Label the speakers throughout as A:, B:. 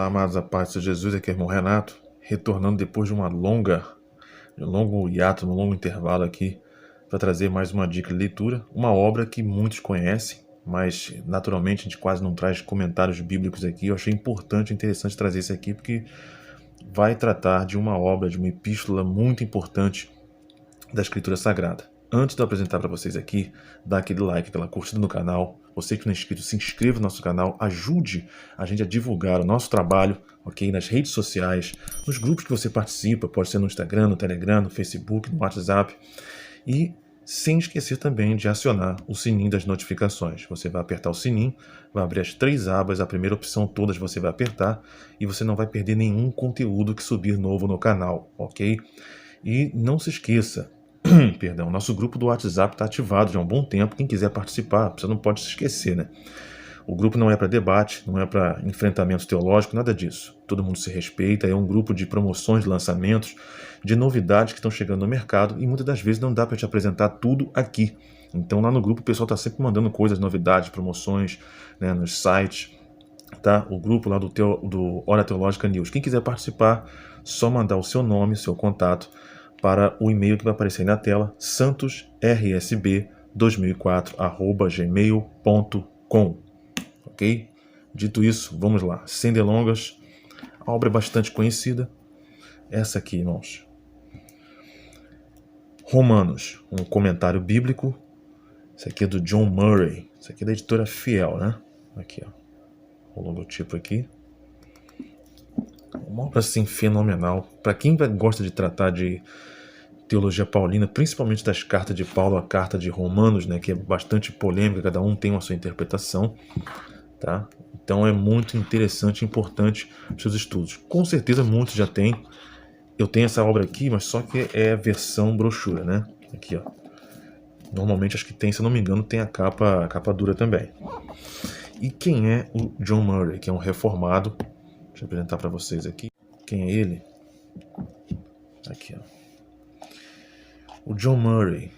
A: Olá, amados, a paz de Jesus, aqui é o irmão Renato, retornando depois de um longo hiato, um longo intervalo aqui, para trazer mais uma dica de leitura, uma obra que muitos conhecem, mas naturalmente a gente quase não traz comentários bíblicos aqui. Eu achei importante e interessante trazer isso aqui, porque vai tratar de uma obra, de uma epístola muito importante da Escritura Sagrada. Antes de eu apresentar para vocês aqui, dá aquele like, aquela curtida no canal. Você que não é inscrito, se inscreva no nosso canal, ajude a gente a divulgar o nosso trabalho, ok? Nas redes sociais, nos grupos que você participa, pode ser no Instagram, no Telegram, no Facebook, no WhatsApp. E sem esquecer também de acionar o sininho das notificações. Você vai apertar o sininho, vai abrir as 3 abas, a primeira opção todas você vai apertar e você não vai perder nenhum conteúdo que subir novo no canal, ok? E não se esqueça, perdão, nosso grupo do WhatsApp está ativado já há um bom tempo. Quem quiser participar, você não pode se esquecer, né? O grupo não é para debate, não é para enfrentamento teológico, nada disso. Todo mundo se respeita, é um grupo de promoções, de lançamentos, de novidades que estão chegando no mercado e muitas das vezes não dá para te apresentar tudo aqui. Então lá no grupo o pessoal está sempre mandando coisas, novidades, promoções, né, nos sites, tá? O grupo lá do Hora Teológica News. Quem quiser participar, só mandar o seu nome, seu contato, para o e-mail que vai aparecer aí na tela, santosrsb2004@gmail.com, ok? Dito isso, vamos lá, sem delongas. A obra é bastante conhecida, essa aqui, irmãos. Romanos, um comentário bíblico. Esse aqui é do John Murray, isso aqui é da editora Fiel, né? Aqui, ó, o logotipo aqui. Uma obra assim fenomenal. Para quem gosta de tratar de teologia paulina, principalmente das cartas de Paulo, a carta de Romanos, né, que é bastante polêmica, cada um tem a sua interpretação, tá? Então é muito interessante e importante os seus estudos. Com certeza muitos já têm. Eu tenho essa obra aqui, mas só que é a versão brochura, né? Aqui, ó. Normalmente acho que tem, se eu não me engano, tem a capa dura também. E quem é o John Murray, que é um reformado? Deixa eu apresentar para vocês aqui. Quem é ele? Aqui, ó. O John Murray,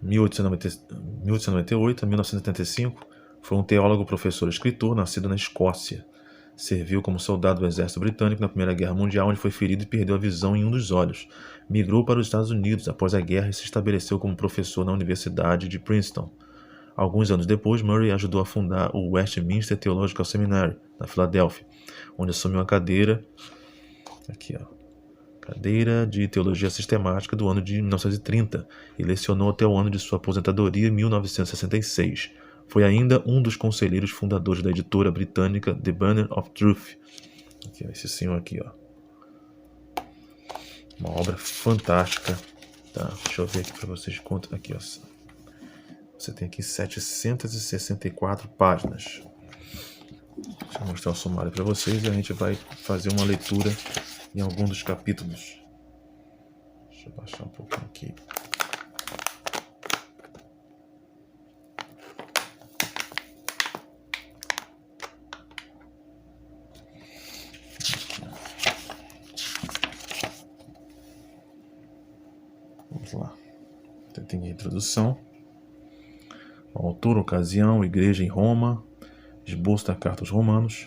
A: 1898 a 1975, foi um teólogo, professor e escritor, nascido na Escócia. Serviu como soldado do exército britânico na Primeira Guerra Mundial, onde foi ferido e perdeu a visão em um dos olhos. Migrou para os Estados Unidos após a guerra e se estabeleceu como professor na Universidade de Princeton. Alguns anos depois, Murray ajudou a fundar o Westminster Theological Seminary, na Filadélfia, onde assumiu a cadeira, aqui, ó, cadeira de Teologia Sistemática do ano de 1930 e lecionou até o ano de sua aposentadoria em 1966. Foi ainda um dos conselheiros fundadores da editora britânica The Banner of Truth. Aqui, ó, esse senhor aqui, ó. Uma obra fantástica. Tá, deixa eu ver aqui para vocês quanto. Aqui, ó. Você tem aqui 764 páginas. Deixa eu mostrar o sumário para vocês e a gente vai fazer uma leitura em algum dos capítulos. Deixa eu baixar um pouquinho aqui. Vamos lá. Tem a introdução. O autor, ocasião, igreja em Roma, esboço da carta aos Romanos,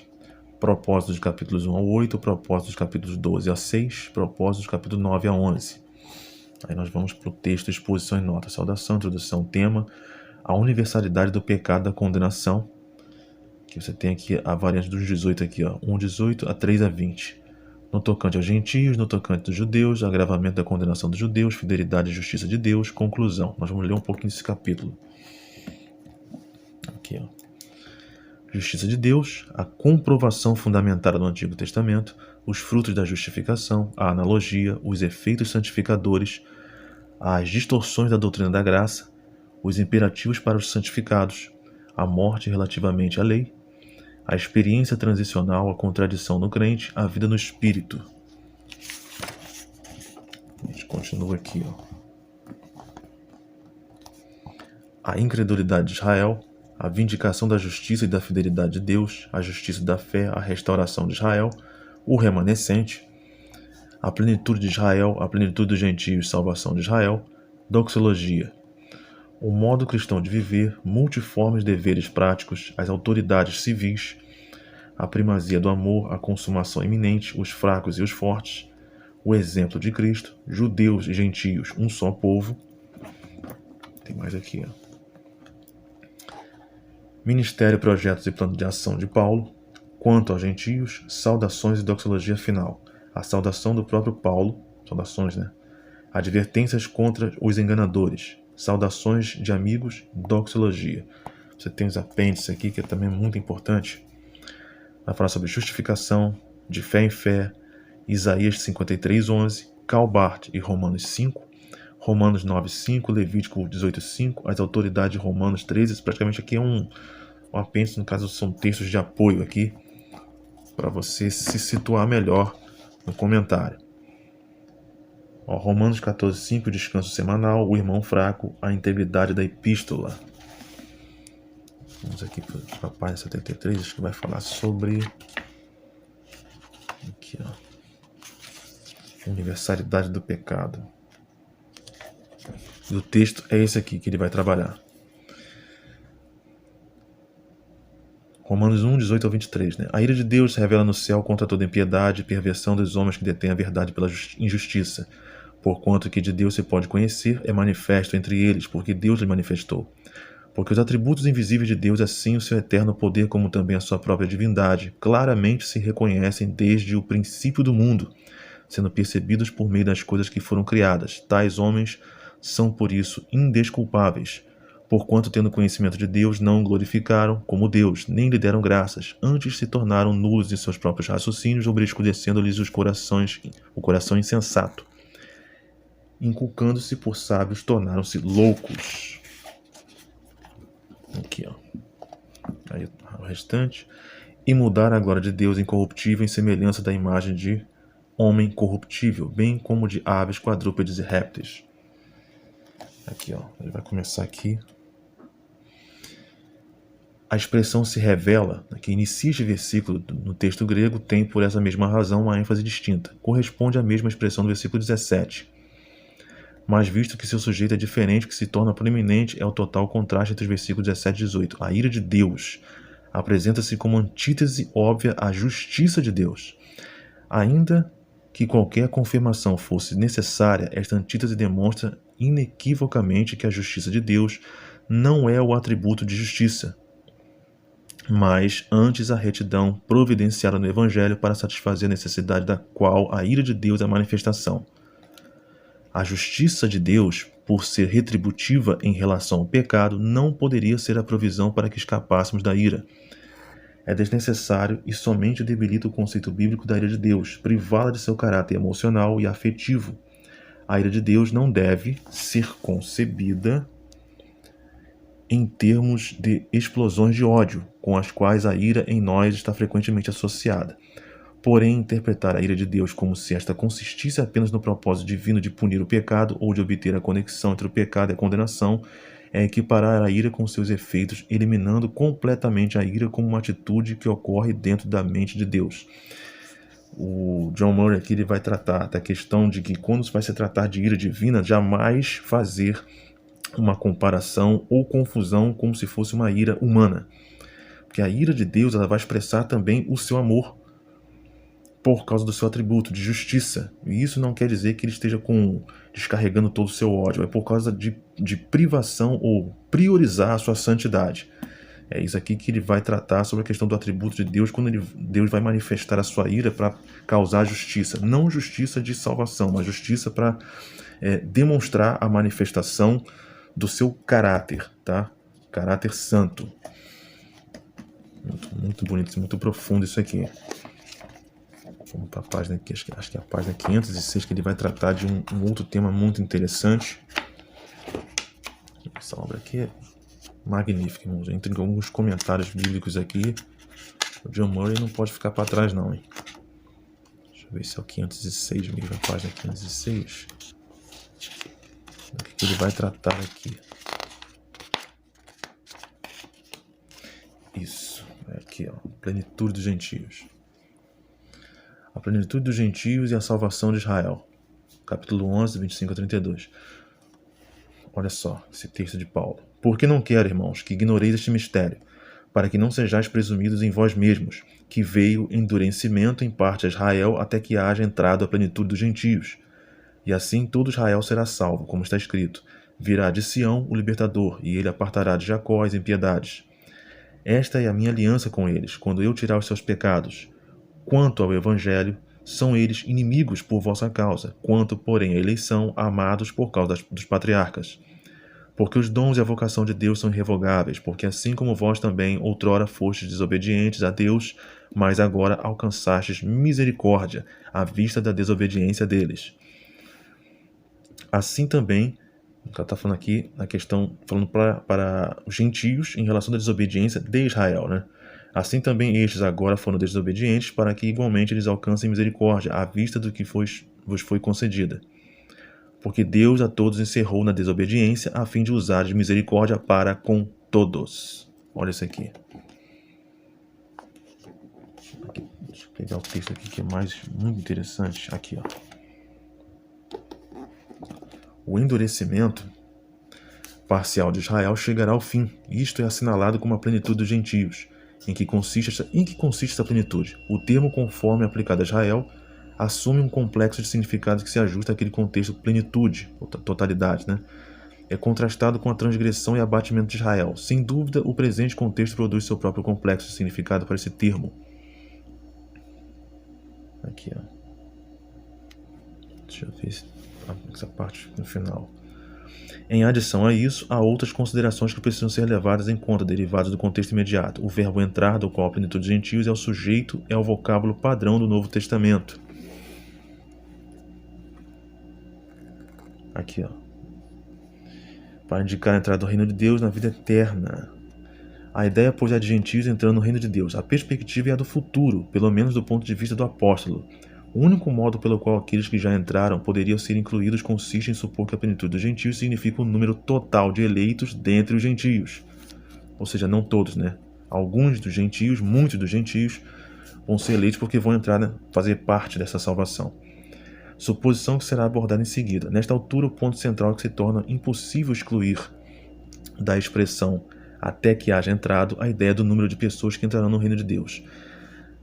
A: propósito dos capítulos 1 ao 8, propósito dos capítulos 12 a 6, propósito dos capítulos 9 a 11. Aí nós vamos para o texto, exposição e nota, saudação, introdução, tema, a universalidade do pecado da condenação, que você tem aqui a variante dos 18 aqui, ó, 1:18 a 3 a 20. No tocante aos gentios, no tocante dos judeus, agravamento da condenação dos judeus, fidelidade e justiça de Deus, conclusão. Nós vamos ler um pouquinho desse capítulo. Aqui, ó. Justiça de Deus, a comprovação fundamentada no Antigo Testamento, os frutos da justificação, a analogia, os efeitos santificadores, as distorções da doutrina da graça, os imperativos para os santificados, a morte relativamente à lei, a experiência transicional, a contradição no crente, a vida no espírito. A gente continua aqui, ó. A incredulidade de Israel, a vindicação da justiça e da fidelidade de Deus, a justiça da fé, a restauração de Israel, o remanescente, a plenitude de Israel, a plenitude dos gentios, salvação de Israel, doxologia, o modo cristão de viver, multiformes deveres práticos, as autoridades civis, a primazia do amor, a consumação iminente, os fracos e os fortes, o exemplo de Cristo, judeus e gentios, um só povo. Tem mais aqui, ó. Ministério, projetos e plano de ação de Paulo. Quanto aos gentios, saudações e doxologia final. A saudação do próprio Paulo, saudações, né? Advertências contra os enganadores. Saudações de amigos, doxologia. Você tem os apêndices aqui, que é também muito importante. Vai falar sobre justificação, de fé em fé, Isaías 53:11, Calbart e Romanos 5, Romanos 9:5, Levítico 18:5, as autoridades de Romanos 13. Praticamente aqui é um apêndice, no caso são textos de apoio aqui, para você se situar melhor no comentário. Ó, Romanos 14:5, o descanso semanal, o irmão fraco, a integridade da epístola. Vamos aqui para a página 73, acho que vai falar sobre aqui, ó, universalidade do pecado. E o texto é esse aqui que ele vai trabalhar. Romanos 1:18-23, né? A ira de Deus se revela no céu contra toda impiedade e perversão dos homens que detêm a verdade pela injustiça. Porquanto que de Deus se pode conhecer, é manifesto entre eles, porque Deus lhe manifestou. Porque os atributos invisíveis de Deus, assim o seu eterno poder, como também a sua própria divindade, claramente se reconhecem desde o princípio do mundo, sendo percebidos por meio das coisas que foram criadas. Tais homens são, por isso, indesculpáveis, porquanto, tendo conhecimento de Deus, não o glorificaram como Deus, nem lhe deram graças, antes se tornaram nulos em seus próprios raciocínios, obscurecendo-lhes o coração insensato. Inculcando-se por sábios, tornaram-se loucos. Aqui, ó. Aí o restante. E mudaram a glória de Deus incorruptível em semelhança da imagem de homem corruptível, bem como de aves, quadrúpedes e répteis. Aqui, ó. Ele vai começar aqui. A expressão se revela, que inicia este versículo no texto grego, tem por essa mesma razão uma ênfase distinta. Corresponde à mesma expressão do versículo 17. Mas visto que seu sujeito é diferente, o que se torna proeminente é o total contraste entre os versículos 17 e 18. A ira de Deus apresenta-se como antítese óbvia à justiça de Deus. Ainda que qualquer confirmação fosse necessária, esta antítese demonstra inequivocamente que a justiça de Deus não é o atributo de justiça, mas antes a retidão providenciada no Evangelho para satisfazer a necessidade da qual a ira de Deus é a manifestação. A justiça de Deus, por ser retributiva em relação ao pecado, não poderia ser a provisão para que escapássemos da ira. É desnecessário e somente debilita o conceito bíblico da ira de Deus, privá-la de seu caráter emocional e afetivo. A ira de Deus não deve ser concebida em termos de explosões de ódio, com as quais a ira em nós está frequentemente associada. Porém, interpretar a ira de Deus como se esta consistisse apenas no propósito divino de punir o pecado ou de obter a conexão entre o pecado e a condenação é equiparar a ira com seus efeitos, eliminando completamente a ira como uma atitude que ocorre dentro da mente de Deus. O John Murray aqui ele vai tratar da questão de que quando vai se tratar de ira divina, jamais fazer uma comparação ou confusão como se fosse uma ira humana. Porque a ira de Deus ela vai expressar também o seu amor, por causa do seu atributo de justiça. E isso não quer dizer que ele esteja descarregando todo o seu ódio. É por causa de privação ou priorizar a sua santidade. É isso aqui que ele vai tratar sobre a questão do atributo de Deus, quando Deus vai manifestar a sua ira para causar justiça. Não justiça de salvação, mas justiça para demonstrar a manifestação do seu caráter, tá? Caráter santo. Muito bonito, muito profundo isso aqui. Vamos para a página aqui, acho que é a página 506, que ele vai tratar de um outro tema muito interessante. Essa obra aqui é magnífica, irmãos. Entre alguns comentários bíblicos aqui, o John Murray não pode ficar para trás não, hein? Deixa eu ver se é o 506 mesmo, a página 506. O que ele vai tratar aqui? Isso, é aqui, ó, plenitude dos gentios. A plenitude dos gentios e a salvação de Israel. Capítulo 11, 25-32. Olha só esse texto de Paulo. Porque não quero, irmãos, que ignoreis este mistério, para que não sejais presumidos em vós mesmos, que veio endurecimento em parte a Israel, até que haja entrado a plenitude dos gentios. E assim todo Israel será salvo, como está escrito: virá de Sião o libertador, e ele apartará de Jacó as impiedades. Esta é a minha aliança com eles, quando eu tirar os seus pecados. Quanto ao evangelho, são eles inimigos por vossa causa, quanto, porém, à eleição, amados por causa dos patriarcas. Porque os dons e a vocação de Deus são irrevogáveis, porque assim como vós também outrora fostes desobedientes a Deus, mas agora alcançastes misericórdia à vista da desobediência deles. Assim também, o cara está falando aqui na questão, falando para os gentios em relação à desobediência de Israel, né? Assim também estes agora foram desobedientes, para que igualmente eles alcancem misericórdia à vista do que vos foi concedida. Porque Deus a todos encerrou na desobediência, a fim de usar de misericórdia para com todos. Olha isso aqui. Deixa eu pegar o texto aqui que é muito interessante. Aqui, ó. O endurecimento parcial de Israel chegará ao fim. Isto é assinalado como a plenitude dos gentios. Em que consiste essa plenitude? O termo conforme aplicado a Israel assume um complexo de significados que se ajusta àquele contexto plenitude, ou totalidade, né? É contrastado com a transgressão e abatimento de Israel. Sem dúvida, o presente contexto produz seu próprio complexo de significado para esse termo. Aqui, ó. Deixa eu ver essa parte no final. Em adição a isso, há outras considerações que precisam ser levadas em conta, derivadas do contexto imediato. O verbo entrar, do qual a plenitude dos gentios é o sujeito, é o vocábulo padrão do Novo Testamento. Aqui, ó. Para indicar a entrada do reino de Deus na vida eterna. A ideia, pois, é de gentios entrando no reino de Deus. A perspectiva é a do futuro, pelo menos do ponto de vista do apóstolo. O único modo pelo qual aqueles que já entraram poderiam ser incluídos consiste em supor que a plenitude dos gentios significa o número total de eleitos dentre os gentios. Ou seja, não todos, né? Alguns dos gentios, muitos dos gentios, vão ser eleitos porque vão entrar, né, fazer parte dessa salvação. Suposição que será abordada em seguida. Nesta altura, o ponto central é que se torna impossível excluir da expressão até que haja entrado a ideia do número de pessoas que entrarão no reino de Deus.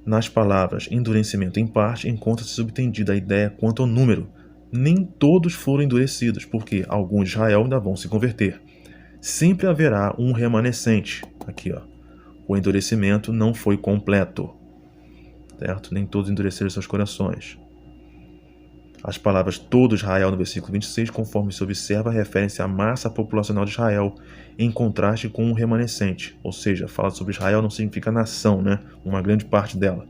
A: Nas palavras endurecimento em parte, encontra-se subtendida a ideia quanto ao número. Nem todos foram endurecidos, porque alguns de Israel ainda vão se converter. Sempre haverá um remanescente. Aqui, ó. O endurecimento não foi completo. Certo? Nem todos endureceram seus corações. As palavras todo Israel no versículo 26, conforme se observa, referem-se à massa populacional de Israel, em contraste com um remanescente. Ou seja, fala sobre Israel não significa nação, né? Uma grande parte dela.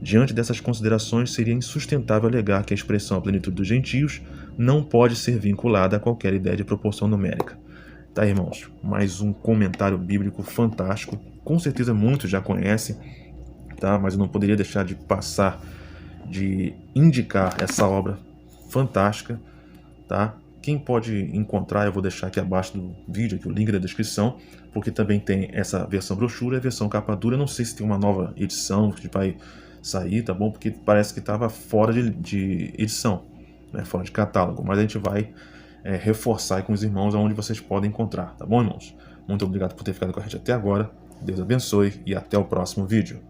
A: Diante dessas considerações, seria insustentável alegar que a expressão a plenitude dos gentios não pode ser vinculada a qualquer ideia de proporção numérica. Tá, irmãos? Mais um comentário bíblico fantástico. Com certeza muitos já conhecem, tá? Mas eu não poderia deixar de indicar essa obra fantástica, tá? Quem pode encontrar, eu vou deixar aqui abaixo do vídeo, aqui o link da descrição, porque também tem essa versão brochura e a versão capa dura. Eu não sei se tem uma nova edição que vai sair, tá bom? Porque parece que estava fora de edição, né? Fora de catálogo, mas a gente vai reforçar aí com os irmãos aonde vocês podem encontrar, tá bom, irmãos? Muito obrigado por ter ficado com a gente até agora. Deus abençoe e até o próximo vídeo.